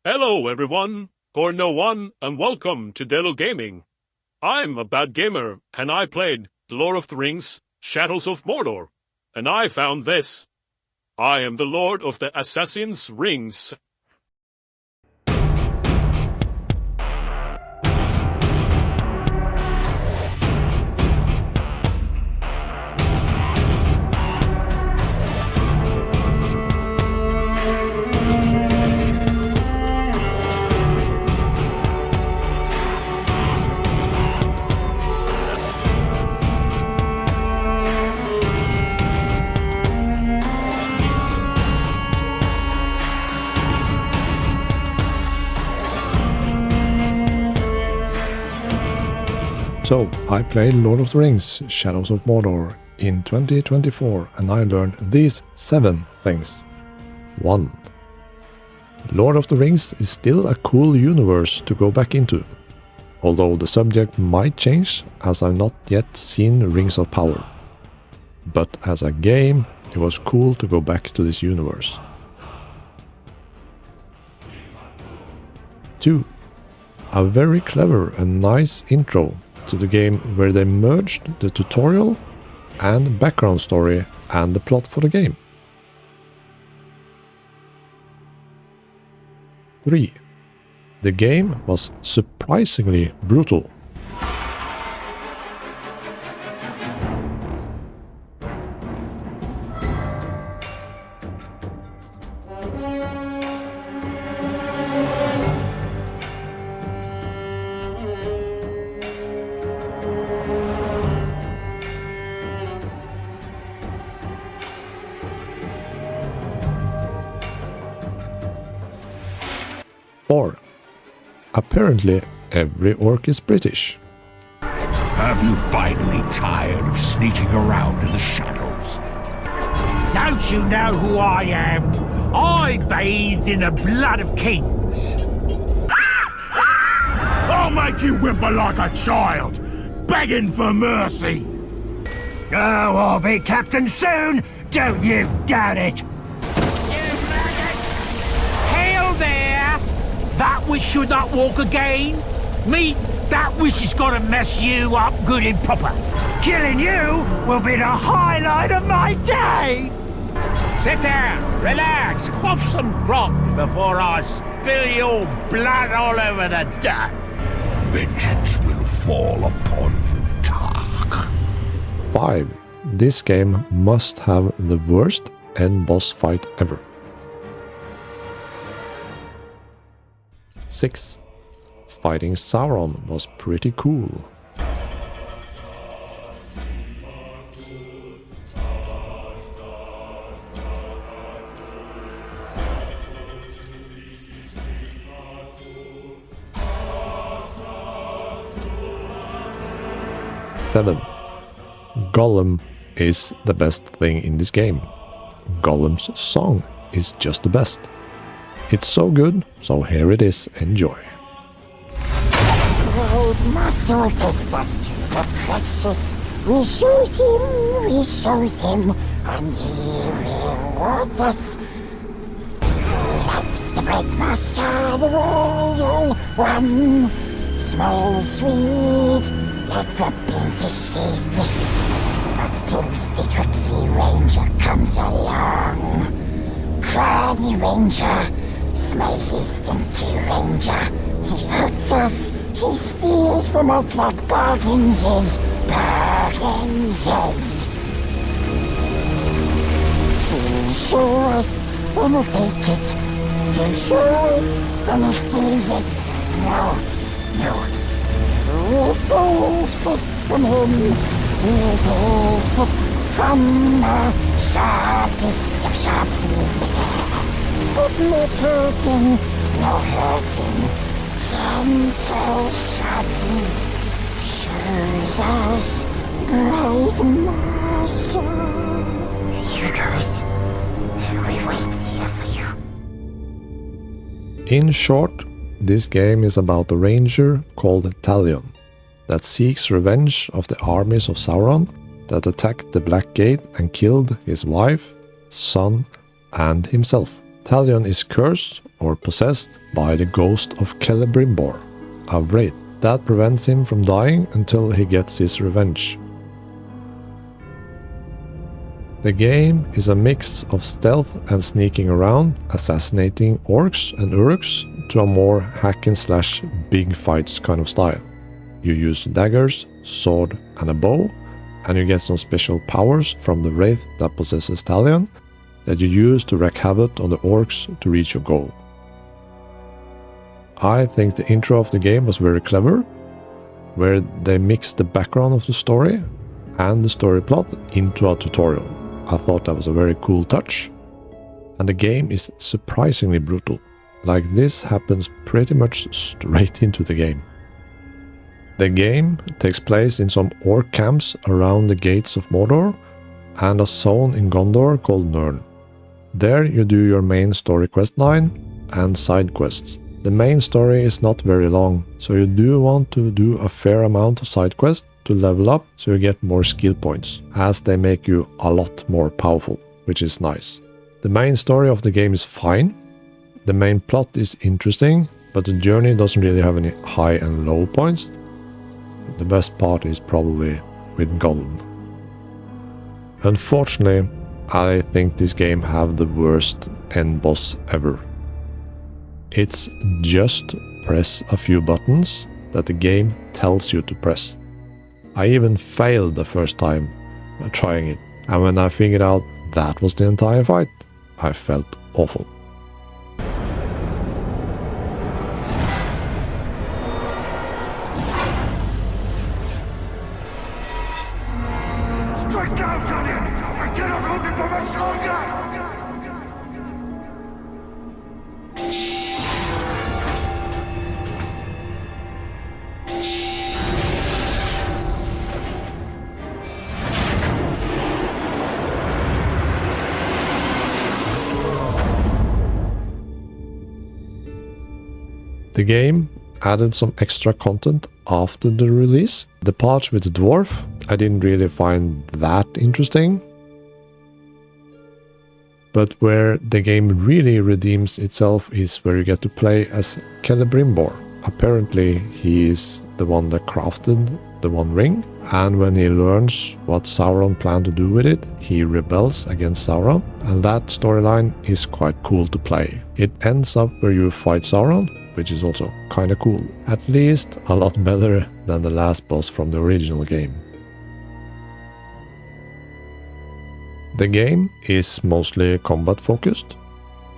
Hello everyone, or no one, and welcome to Delo Gaming. I'm a bad gamer, and I played The Lord of the Rings, Shadows of Mordor, and I found this. I am the Lord of the Assassin's Rings. So, I played Lord of the Rings, Shadows of Mordor in 2024 and I learned these 7 things. 1. Lord of the Rings is still a cool universe to go back into, although the subject might change as I've not yet seen Rings of Power. But as a game, it was cool to go back to this universe. 2. A very clever and nice intro to the game where they merged the tutorial and background story and the plot for the game. 3. The game was surprisingly brutal. 4. Apparently every orc is British. Have you finally tired of sneaking around in the shadows? Don't you know who I am? I bathed in the blood of kings. I'll make you whimper like a child, begging for mercy. Oh, I'll be captain soon. Don't you doubt it. You maggot! Hail there! That which should not walk again. Me, that which is gonna mess you up good and proper. Killing you will be the highlight of my day. Sit down, relax, quaff some grog before I spill your blood all over the dirt. Vengeance will fall upon you, Tark. 5. This game must have the worst end boss fight ever. 6. Fighting Sauron was pretty cool. 7. Gollum is the best thing in this game. Gollum's song is just the best. It's so good, so here it is, enjoy. Old master takes us to the precious. We shows him, and he rewards us. He likes the bright master, the royal one. Smells sweet, like flopping fishes. But filthy tricksy ranger comes along. Craggy ranger, smiley stinky ranger. He hurts us, he steals from us like bargains. He'll show us, then we'll take it. He'll show us, then he steals it. No. We'll take it from him. We'll take it from the sharpest of sharpsies. But not hurting, no hurting. Gentle sharpsies shows us great master. You guys, we wait here for you. In short, this game is about a ranger called Talion that seeks revenge of the armies of Sauron that attacked the Black Gate and killed his wife, son, and himself. Talion is cursed or possessed by the ghost of Celebrimbor, a wraith that prevents him from dying until he gets his revenge. The game is a mix of stealth and sneaking around, assassinating orcs and uruks, to a more hack-and-slash big fights kind of style. You use daggers, sword and a bow, and you get some special powers from the wraith that possesses Talion that you use to wreak havoc on the orcs to reach your goal. I think the intro of the game was very clever, where they mixed the background of the story and the story plot into a tutorial. I thought that was a very cool touch, and the game is surprisingly brutal. Like, this happens pretty much straight into the game. The game takes place in some orc camps around the gates of Mordor and a zone in Gondor called Nirn. There you do your main story quest line and side quests. The main story is not very long, so you do want to do a fair amount of side quests to level up so you get more skill points, as they make you a lot more powerful, which is nice. The main story of the game is fine. The main plot is interesting, but the journey doesn't really have any high and low points. The best part is probably with Gollum. Unfortunately, I think this game have the worst end boss ever. It's just press a few buttons that the game tells you to press. I even failed the first time trying it, and when I figured out that was the entire fight, I felt awful. Strike now, Talion! I cannot hold it for much longer! The game added some extra content after the release. The parts with the dwarf I didn't really find that interesting. But where the game really redeems itself is where you get to play as Celebrimbor. Apparently he is the one that crafted the One Ring, and when he learns what Sauron planned to do with it, he rebels against Sauron, and that storyline is quite cool to play. It ends up where you fight Sauron, which is also kinda cool. At least a lot better than the last boss from the original game. The game is mostly combat focused.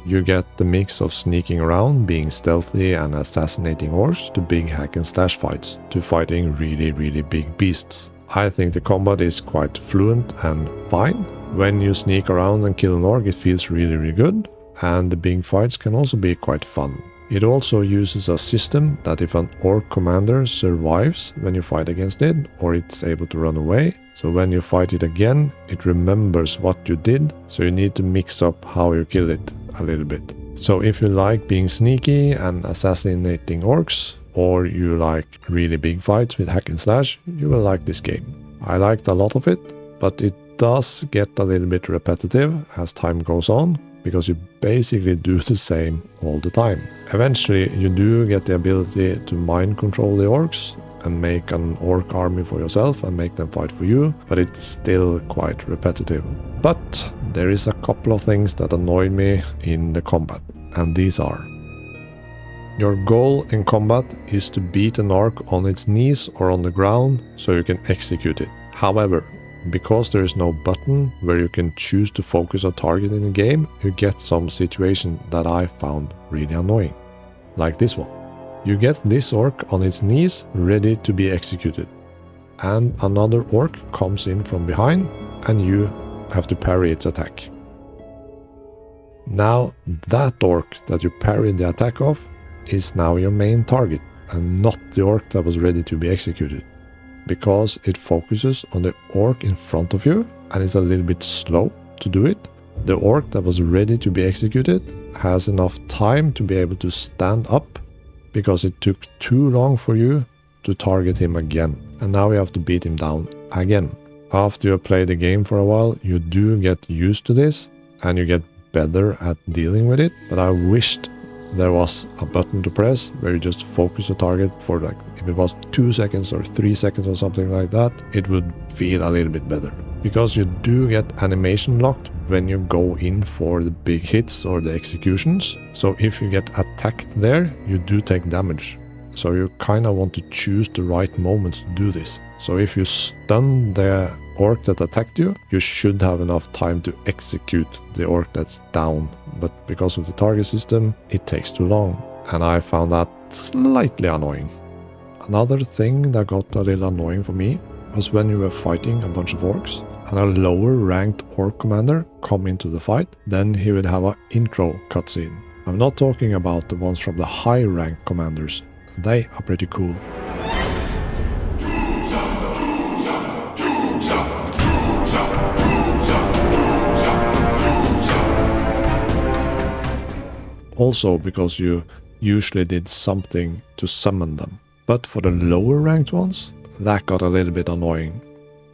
You get the mix of sneaking around, being stealthy and assassinating orcs, to big hack and slash fights, to fighting really big beasts. I think the combat is quite fluent and fine. When you sneak around and kill an orc, it feels really good, and the big fights can also be quite fun. It also uses a system that if an orc commander survives when you fight against it, or it's able to run away, so when you fight it again, it remembers what you did, so you need to mix up how you kill it a little bit. So if you like being sneaky and assassinating orcs, or you like really big fights with hack and slash, you will like this game. I liked a lot of it, but it does get a little bit repetitive as time goes on, because you basically do the same all the time. Eventually you do get the ability to mind control the orcs and make an orc army for yourself and make them fight for you, but it's still quite repetitive. But there is a couple of things that annoyed me in the combat, and these are: your goal in combat is to beat an orc on its knees or on the ground so you can execute it. However, because there is no button where you can choose to focus a target in the game, you get some situation that I found really annoying. Like this one. You get this orc on its knees ready to be executed, and another orc comes in from behind and you have to parry its attack. Now that orc that you parried the attack of is now your main target and not the orc that was ready to be executed, because it focuses on the orc in front of you and is a little bit slow to do it. The orc that was ready to be executed has enough time to be able to stand up, because it took too long for you to target him again, and now you have to beat him down again. After you play the game for a while, you do get used to this and you get better at dealing with it, but I wished there was a button to press where you just focus the target for like, if it was 2 seconds or 3 seconds or something like that, it would feel a little bit better. Because you do get animation locked when you go in for the big hits or the executions. So if you get attacked there, you do take damage. So you kind of want to choose the right moments to do this. So if you stun the orc that attacked you, you should have enough time to execute the orc that's down. But because of the target system, it takes too long. And I found that slightly annoying. Another thing that got a little annoying for me was when you were fighting a bunch of orcs and a lower ranked orc commander come into the fight, then he would have an intro cutscene. I'm not talking about the ones from the high ranked commanders. They are pretty cool. Also because you usually did something to summon them. But for the lower ranked ones, that got a little bit annoying,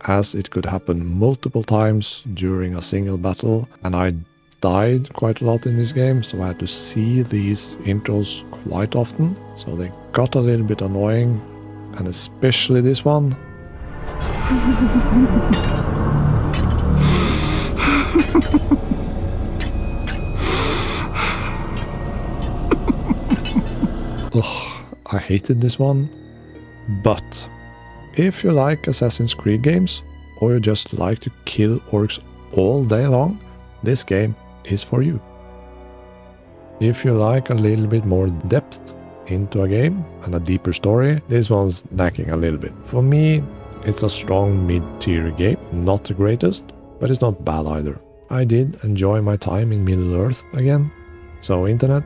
as it could happen multiple times during a single battle, and I died quite a lot in this game, so I had to see these intros quite often, so they got a little bit annoying, and especially this one. Ugh, I hated this one, but if you like Assassin's Creed games, or you just like to kill orcs all day long, this game is for you. If you like a little bit more depth into a game and a deeper story, this one's lacking a little bit. For me, it's a strong mid-tier game, not the greatest, but it's not bad either. I did enjoy my time in Middle-earth again. So internet,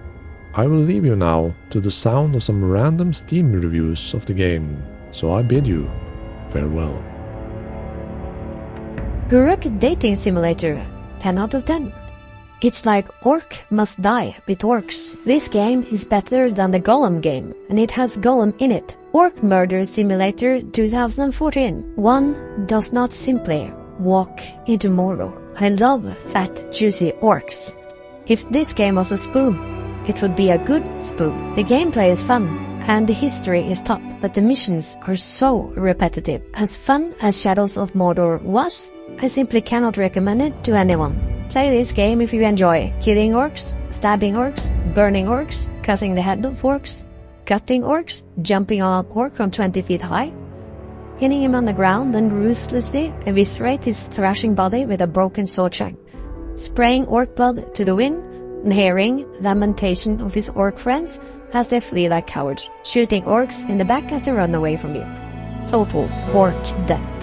I will leave you now to the sound of some random Steam reviews of the game, so I bid you farewell. Guruk Dating Simulator, 10 out of 10. It's like Orc Must Die with orcs. This game is better than the Golem game, and it has Golem in it. Orc Murder Simulator 2014. One does not simply walk into Mordor. I love fat, juicy orcs. If this game was a spoon, it would be a good spoon. The gameplay is fun, and the history is top, but the missions are so repetitive. As fun as Shadows of Mordor was, I simply cannot recommend it to anyone. Play this game if you enjoy killing orcs, stabbing orcs, burning orcs, cutting the head of orcs, cutting orcs, jumping on an orc from 20 feet high, pinning him on the ground, then ruthlessly eviscerate his thrashing body with a broken sword shank, spraying orc blood to the wind, and hearing the lamentation of his orc friends as they flee like cowards, shooting orcs in the back as they run away from you. Total orc death.